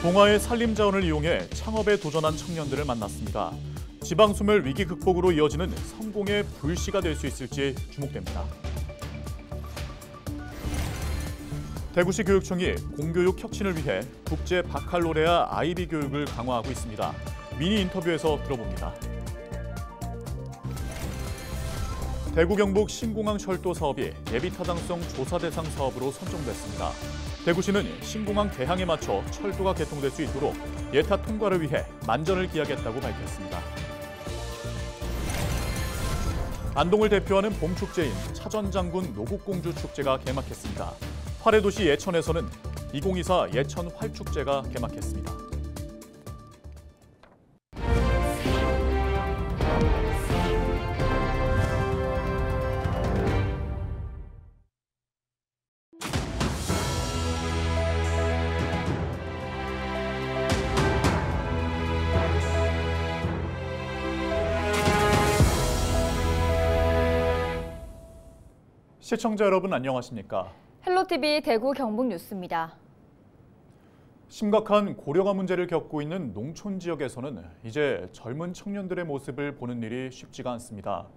봉화의 산림 자원을 이용해 창업에 도전한 청년들을 만났습니다. 지방 소멸 위기 극복으로 이어지는 성공의 불씨가 될 수 있을지 주목됩니다. 대구시 교육청이 공교육 혁신을 위해 국제 바칼로레아 IB 교육을 강화하고 있습니다. 미니 인터뷰에서 들어봅니다. 대구 경북 신공항 철도 사업이 예비 타당성 조사 대상 사업으로 선정됐습니다. 대구시는 신공항 개항에 맞춰 철도가 개통될 수 있도록 예타 통과를 위해 만전을 기하겠다고 밝혔습니다. 안동을 대표하는 봄축제인 차전장군 노국공주 축제가 개막했습니다. 활해도시 예천에서는 2024 예천 활축제가 개막했습니다. 시청자 여러분 안녕하십니까? 헬로티비 대구 경북 뉴스입니다. 심각한 고령화 문제를 겪고 있는 농촌 지역에서는 이제 젊은 청년들의 모습을 보는 일이 쉽지가 않습니다.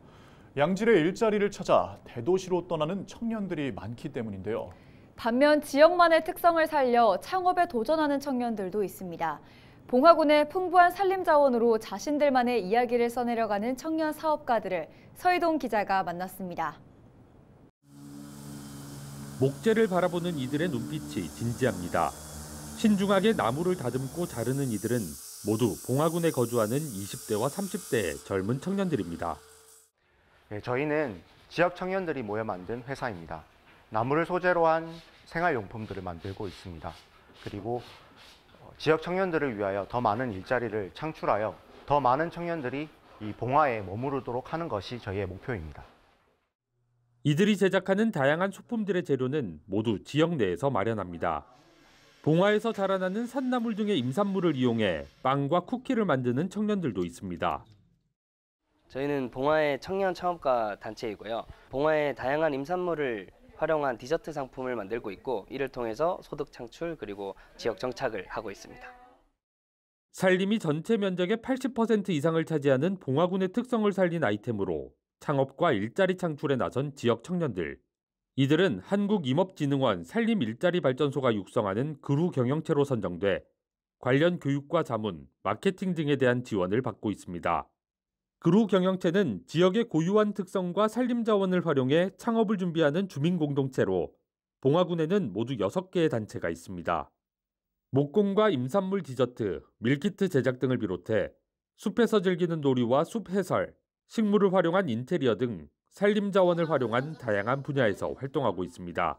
양질의 일자리를 찾아 대도시로 떠나는 청년들이 많기 때문인데요. 반면 지역만의 특성을 살려 창업에 도전하는 청년들도 있습니다. 봉화군의 풍부한 산림 자원으로 자신들만의 이야기를 써내려가는 청년 사업가들을 서희동 기자가 만났습니다. 목재를 바라보는 이들의 눈빛이 진지합니다. 신중하게 나무를 다듬고 자르는 이들은 모두 봉화군에 거주하는 20대와 30대의 젊은 청년들입니다. 네, 저희는 지역 청년들이 모여 만든 회사입니다. 나무를 소재로 한 생활용품들을 만들고 있습니다. 그리고 지역 청년들을 위하여 더 많은 일자리를 창출하여 더 많은 청년들이 이 봉화에 머무르도록 하는 것이 저희의 목표입니다. 이들이 제작하는 다양한 소품들의 재료는 모두 지역 내에서 마련합니다. 봉화에서 자라나는 산나물 등의 임산물을 이용해 빵과 쿠키를 만드는 청년들도 있습니다. 저희는 봉화의 청년 창업가 단체이고요. 봉화의 다양한 임산물을 활용한 디저트 상품을 만들고 있고 이를 통해서 소득 창출 그리고 지역 정착을 하고 있습니다. 산림이 전체 면적의 80% 이상을 차지하는 봉화군의 특성을 살린 아이템으로 창업과 일자리 창출에 나선 지역 청년들. 이들은 한국임업진흥원 산림일자리발전소가 육성하는 그루경영체로 선정돼 관련 교육과 자문, 마케팅 등에 대한 지원을 받고 있습니다. 그루경영체는 지역의 고유한 특성과 산림자원을 활용해 창업을 준비하는 주민공동체로 봉화군에는 모두 6개의 단체가 있습니다. 목공과 임산물 디저트, 밀키트 제작 등을 비롯해 숲에서 즐기는 놀이와 숲 해설, 식물을 활용한 인테리어 등 산림자원을 활용한 다양한 분야에서 활동하고 있습니다.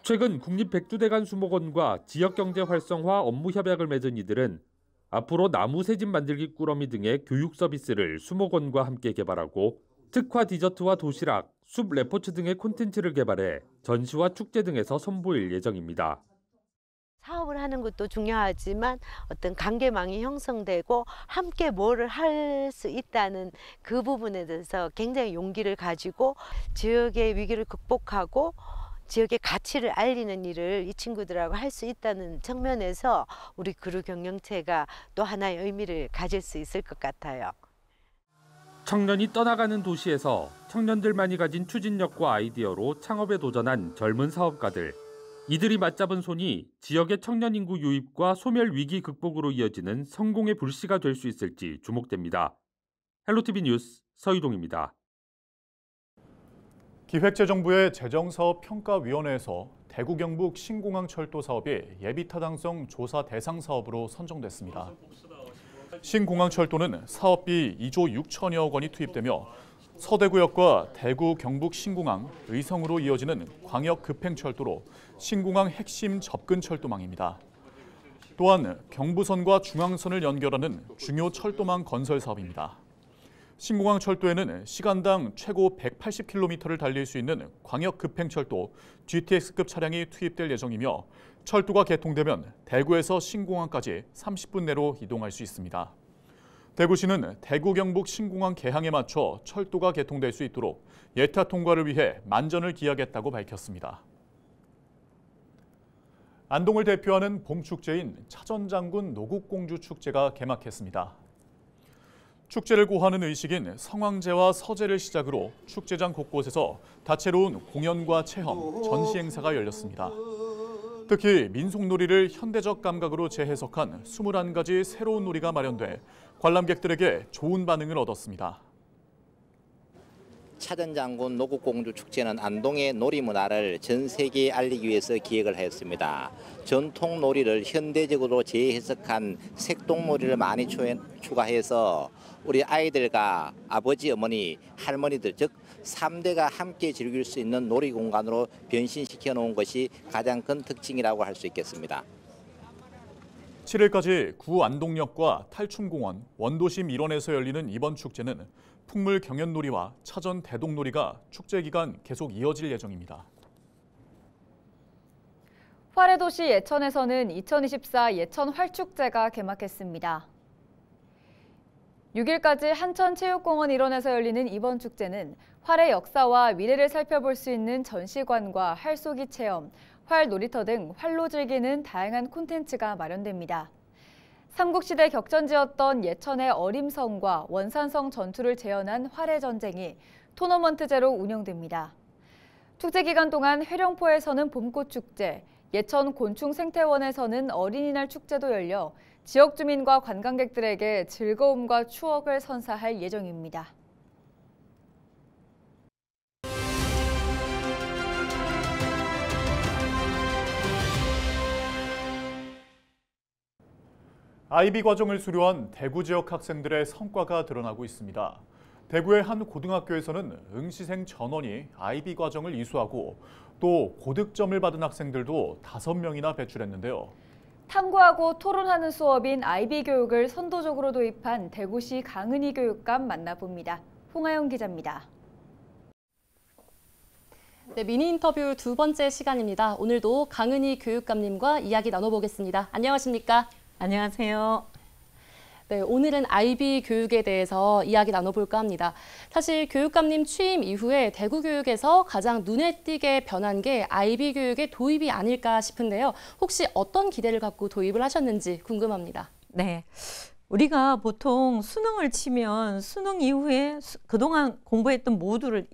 최근 국립백두대간 수목원과 지역경제 활성화 업무 협약을 맺은 이들은 앞으로 나무 새집 만들기 꾸러미 등의 교육 서비스를 수목원과 함께 개발하고 특화 디저트와 도시락, 숲 레포츠 등의 콘텐츠를 개발해 전시와 축제 등에서 선보일 예정입니다. 사업을 하는 것도 중요하지만 어떤 관계망이 형성되고 함께 뭐를 할 수 있다는 그 부분에 대해서 굉장히 용기를 가지고 지역의 위기를 극복하고 지역의 가치를 알리는 일을 이 친구들하고 할 수 있다는 측면에서 우리 그루경영체가 또 하나의 의미를 가질 수 있을 것 같아요. 청년이 떠나가는 도시에서 청년들만이 가진 추진력과 아이디어로 창업에 도전한 젊은 사업가들. 이들이 맞잡은 손이 지역의 청년 인구 유입과 소멸 위기 극복으로 이어지는 성공의 불씨가 될 수 있을지 주목됩니다. 헬로티비 뉴스 서희동입니다. 기획재정부의 재정사업평가위원회에서 대구 경북 신공항 철도 사업이 예비타당성 조사 대상 사업으로 선정됐습니다. 신공항 철도는 사업비 2조 6천여억 원이 투입되며 서대구역과 대구 경북 신공항, 의성으로 이어지는 광역 급행철도로 신공항 핵심 접근 철도망입니다. 또한 경부선과 중앙선을 연결하는 중요 철도망 건설 사업입니다. 신공항 철도에는 시간당 최고 180km를 달릴 수 있는 광역 급행철도 GTX급 차량이 투입될 예정이며 철도가 개통되면 대구에서 신공항까지 30분 내로 이동할 수 있습니다. 대구시는 대구 경북 신공항 개항에 맞춰 철도가 개통될 수 있도록 예타 통과를 위해 만전을 기하겠다고 밝혔습니다. 안동을 대표하는 봄축제인 차전장군 노국공주 축제가 개막했습니다. 축제를 고하는 의식인 성황제와 서제를 시작으로 축제장 곳곳에서 다채로운 공연과 체험, 전시 행사가 열렸습니다. 특히 민속놀이를 현대적 감각으로 재해석한 21가지 새로운 놀이가 마련돼 관람객들에게 좋은 반응을 얻었습니다. 차전장군 노국공주 축제는 안동의 놀이 문화를 전 세계에 알리기 위해서 기획을 하였습니다. 전통 놀이를 현대적으로 재해석한 색동놀이를 많이 추가해서 우리 아이들과 아버지, 어머니, 할머니들 즉 3대가 함께 즐길 수 있는 놀이 공간으로 변신시켜 놓은 것이 가장 큰 특징이라고 할 수 있겠습니다. 7일까지 구 안동역과 탈춤공원, 원도심 일원에서 열리는 이번 축제는 풍물 경연놀이와 차전 대동놀이가 축제 기간 계속 이어질 예정입니다. 활해도시 예천에서는 2024 예천 활축제가 개막했습니다. 6일까지 한천체육공원 일원에서 열리는 이번 축제는 활의 역사와 미래를 살펴볼 수 있는 전시관과 활쏘기 체험, 활 놀이터 등 활로 즐기는 다양한 콘텐츠가 마련됩니다. 삼국시대 격전지였던 예천의 어림성과 원산성 전투를 재현한 활의 전쟁이 토너먼트제로 운영됩니다. 축제 기간 동안 회령포에서는 봄꽃축제, 예천 곤충생태원에서는 어린이날 축제도 열려 지역 주민과 관광객들에게 즐거움과 추억을 선사할 예정입니다. IB 과정을 수료한 대구 지역 학생들의 성과가 드러나고 있습니다. 대구의 한 고등학교에서는 응시생 전원이 IB 과정을 이수하고 또 고득점을 받은 학생들도 5명이나 배출했는데요. 탐구하고 토론하는 수업인 IB 교육을 선도적으로 도입한 대구시 강은희 교육감 만나봅니다. 홍하영 기자입니다. 네, 미니 인터뷰 두 번째 시간입니다. 오늘도 강은희 교육감님과 이야기 나눠보겠습니다. 안녕하십니까? 안녕하세요. 네, 오늘은 IB 교육에 대해서 이야기 나눠볼까 합니다. 사실 교육감님 취임 이후에 대구 교육에서 가장 눈에 띄게 변한 게 IB 교육의 도입이 아닐까 싶은데요. 혹시 어떤 기대를 갖고 도입을 하셨는지 궁금합니다. 네. 우리가 보통 수능을 치면 수능 이후에 그동안 공부했던 모두를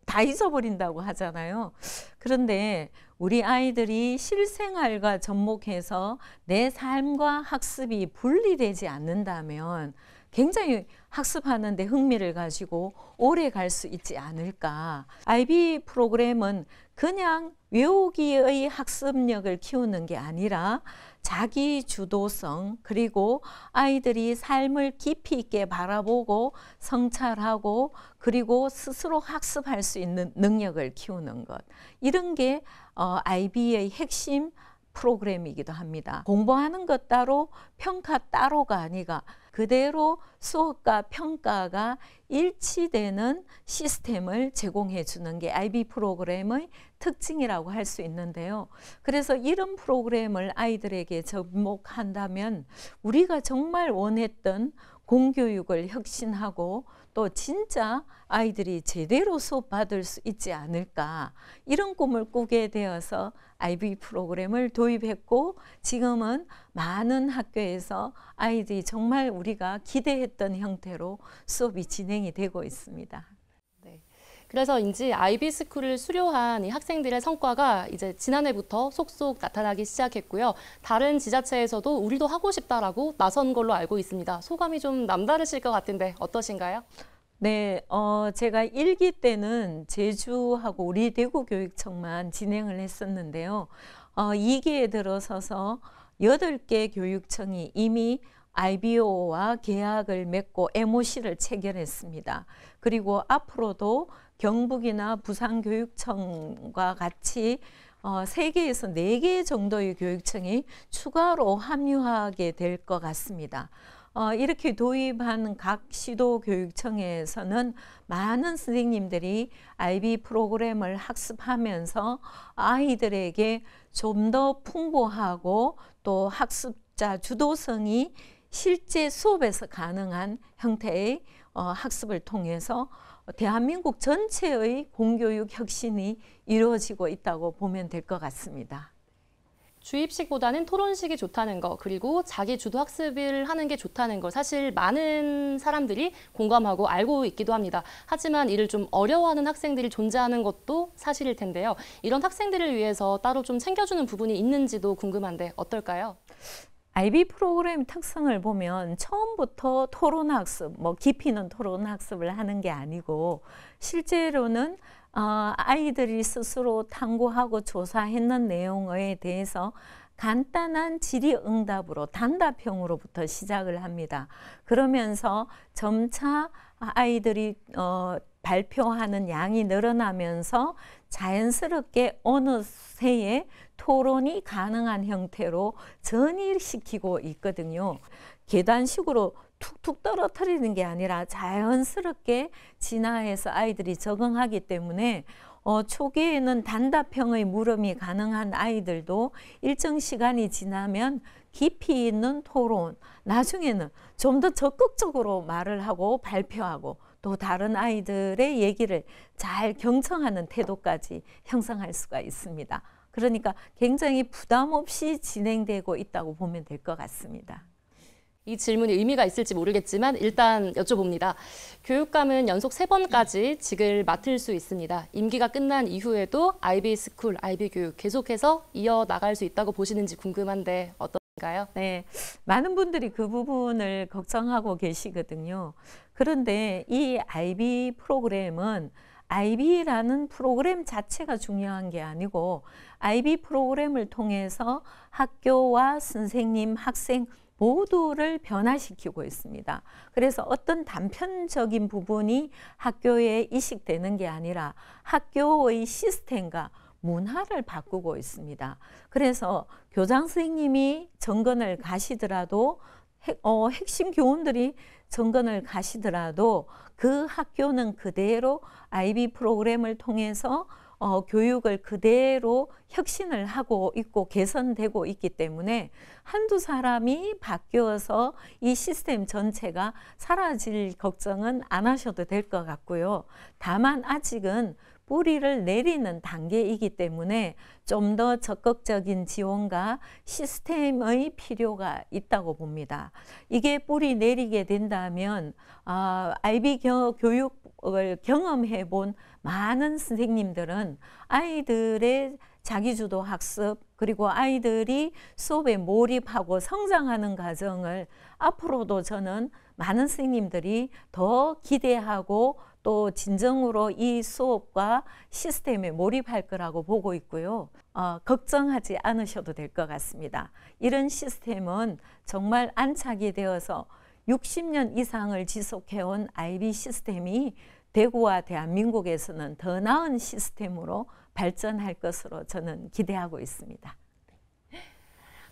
다 잊어버린다고 하잖아요. 그런데 우리 아이들이 실생활과 접목해서 내 삶과 학습이 분리되지 않는다면 굉장히 학습하는 데 흥미를 가지고 오래 갈 수 있지 않을까. IB 프로그램은 그냥 외우기의 학습력을 키우는 게 아니라 자기 주도성 그리고 아이들이 삶을 깊이 있게 바라보고 성찰하고 그리고 스스로 학습할 수 있는 능력을 키우는 것. 이런 게 IB의 핵심 프로그램이기도 합니다. 공부하는 것 따로 평가 따로가 아니라 그대로 수업과 평가가 일치되는 시스템을 제공해 주는 게 IB 프로그램의 특징이라고 할 수 있는데요. 그래서 이런 프로그램을 아이들에게 접목한다면 우리가 정말 원했던 공교육을 혁신하고 또 진짜 아이들이 제대로 수업받을 수 있지 않을까 이런 꿈을 꾸게 되어서 IB 프로그램을 도입했고 지금은 많은 학교에서 아이들이 정말 우리가 기대했던 형태로 수업이 진행이 되고 있습니다. 네. 그래서인지 IB 스쿨을 수료한 이 학생들의 성과가 이제 지난해부터 속속 나타나기 시작했고요. 다른 지자체에서도 우리도 하고 싶다라고 나선 걸로 알고 있습니다. 소감이 좀 남다르실 것 같은데 어떠신가요? 네, 제가 1기 때는 제주하고 우리 대구교육청만 진행을 했었는데요. 2기에 들어서서 8개 교육청이 이미 IBO와 계약을 맺고 MOC를 체결했습니다. 그리고 앞으로도 경북이나 부산교육청과 같이 3개에서 4개 정도의 교육청이 추가로 합류하게 될 것 같습니다. 이렇게 도입한 각 시도교육청에서는 많은 선생님들이 IB 프로그램을 학습하면서 아이들에게 좀 더 풍부하고 또 학습자 주도성이 실제 수업에서 가능한 형태의 학습을 통해서 대한민국 전체의 공교육 혁신이 이루어지고 있다고 보면 될 것 같습니다. 주입식보다는 토론식이 좋다는 거, 그리고 자기 주도 학습을 하는 게 좋다는 거 사실 많은 사람들이 공감하고 알고 있기도 합니다. 하지만 이를 좀 어려워하는 학생들이 존재하는 것도 사실일 텐데요. 이런 학생들을 위해서 따로 좀 챙겨주는 부분이 있는지도 궁금한데 어떨까요? IB 프로그램 특성을 보면 처음부터 토론학습, 깊이 있는 토론학습을 하는 게 아니고 실제로는 아이들이 스스로 탐구하고 조사했는 내용에 대해서 간단한 질의응답으로 단답형으로부터 시작을 합니다. 그러면서 점차 아이들이 발표하는 양이 늘어나면서 자연스럽게 어느 새에 토론이 가능한 형태로 전이시키고 있거든요. 계단식으로 툭툭 떨어뜨리는 게 아니라 자연스럽게 진화해서 아이들이 적응하기 때문에 초기에는 단답형의 물음이 가능한 아이들도 일정 시간이 지나면 깊이 있는 토론, 나중에는 좀 더 적극적으로 말을 하고 발표하고 또 다른 아이들의 얘기를 잘 경청하는 태도까지 형성할 수가 있습니다. 그러니까 굉장히 부담 없이 진행되고 있다고 보면 될 것 같습니다. 이 질문이 의미가 있을지 모르겠지만 일단 여쭤봅니다. 교육감은 연속 3번까지 직을 맡을 수 있습니다. 임기가 끝난 이후에도 IB 스쿨, IB 교육 계속해서 이어나갈 수 있다고 보시는지 궁금한데 어떤가요? 네, 많은 분들이 그 부분을 걱정하고 계시거든요. 그런데 이 IB 프로그램은 IB라는 프로그램 자체가 중요한 게 아니고 IB 프로그램을 통해서 학교와 선생님, 학생 모두를 변화시키고 있습니다. 그래서 어떤 단편적인 부분이 학교에 이식되는 게 아니라 학교의 시스템과 문화를 바꾸고 있습니다. 그래서 교장 선생님이 정근을 가시더라도 핵심 교원들이 정근을 가시더라도 그 학교는 그대로 IB 프로그램을 통해서 교육을 그대로 혁신을 하고 있고 개선되고 있기 때문에 한두 사람이 바뀌어서 이 시스템 전체가 사라질 걱정은 안 하셔도 될 것 같고요. 다만 아직은 뿌리를 내리는 단계이기 때문에 좀 더 적극적인 지원과 시스템의 필요가 있다고 봅니다. 이게 뿌리 내리게 된다면 IB 교육을 경험해 본 많은 선생님들은 아이들의 자기주도 학습 그리고 아이들이 수업에 몰입하고 성장하는 과정을 앞으로도 저는 많은 선생님들이 더 기대하고 또 진정으로 이 수업과 시스템에 몰입할 거라고 보고 있고요. 걱정하지 않으셔도 될 것 같습니다. 이런 시스템은 정말 안착이 되어서 60년 이상을 지속해온 IB 시스템이 대구와 대한민국에서는 더 나은 시스템으로 발전할 것으로 저는 기대하고 있습니다.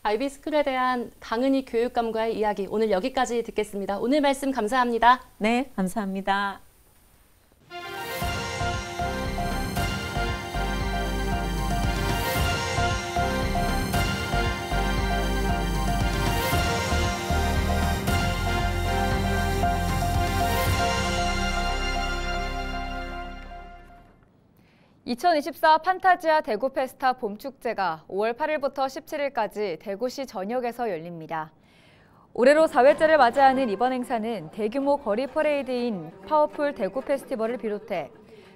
IB 스쿨에 대한 강은희 교육감과의 이야기 오늘 여기까지 듣겠습니다. 오늘 말씀 감사합니다. 네, 감사합니다. (2024) 판타지아 대구 페스타 봄축제가 5월 8일부터 17일까지 대구시 전역에서 열립니다. 올해로 4회째를 맞이하는 이번 행사는 대규모 거리 퍼레이드인 파워풀 대구 페스티벌을 비롯해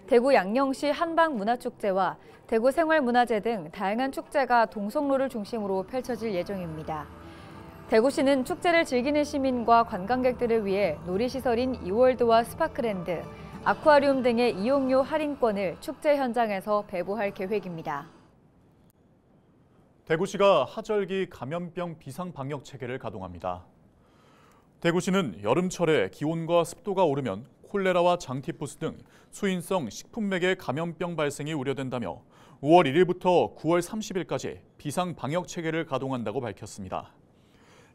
대구 양령시 한방문화축제와 대구 생활문화제 등 다양한 축제가 동성로를 중심으로 펼쳐질 예정입니다. 대구시는 축제를 즐기는 시민과 관광객들을 위해 놀이시설인 이월드와 스파크랜드, 아쿠아리움 등의 이용료 할인권을 축제 현장에서 배부할 계획입니다. 대구시가 하절기 감염병 비상 방역 체계를 가동합니다. 대구시는 여름철에 기온과 습도가 오르면 콜레라와 장티푸스 등 수인성 식품맥의 감염병 발생이 우려된다며 5월 1일부터 9월 30일까지 비상 방역 체계를 가동한다고 밝혔습니다.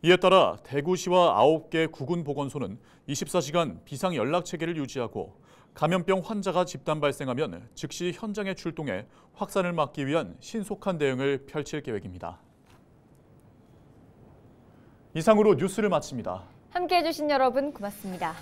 이에 따라 대구시와 9개 구군보건소는 24시간 비상 연락 체계를 유지하고 감염병 환자가 집단 발생하면 즉시 현장에 출동해 확산을 막기 위한 신속한 대응을 펼칠 계획입니다. 이상으로 뉴스를 마칩니다. 함께해 주신 여러분 고맙습니다.